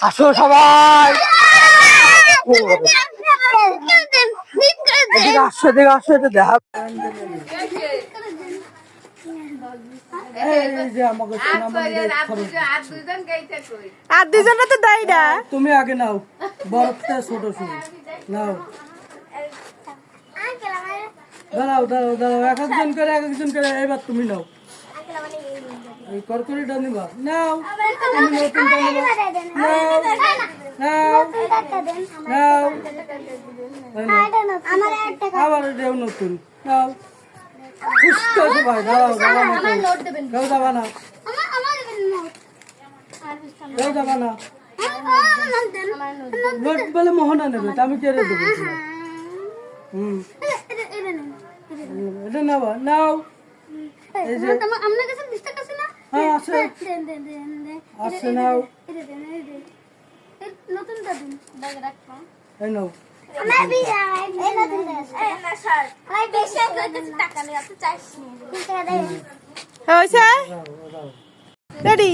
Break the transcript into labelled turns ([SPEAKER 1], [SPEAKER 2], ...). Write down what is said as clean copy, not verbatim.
[SPEAKER 1] আসো সবাই, এদিকে আসো, এদিকে আসো, এটা দেখা।
[SPEAKER 2] আর দুজনে তো দেয় না।
[SPEAKER 1] তুমি আগে নাও, বরফটা ছোট শুরু নাও। দাঁড়াও দাঁড়াও দাঁড়াও, এক একজন করে এবার তুমি নাও। এই করকরিটা নিবা, নাও। তুমি নতুনটা নিবা, নাও নাও নাও। আবার এটাও নতুন, নাও। সুস্থ আছে ভাই, দাঁড়াও দাঁড়াও না, কেউ যাবা না, কেউ যাবা না। নোট বলে মোহনা নেবে, তা আমি কেড়ে দেবো। এটা নেবা, নাও। এই যে হ্যাঁ আছে, আছে, নাও। এই নাও।
[SPEAKER 2] হয়েছে রেডি।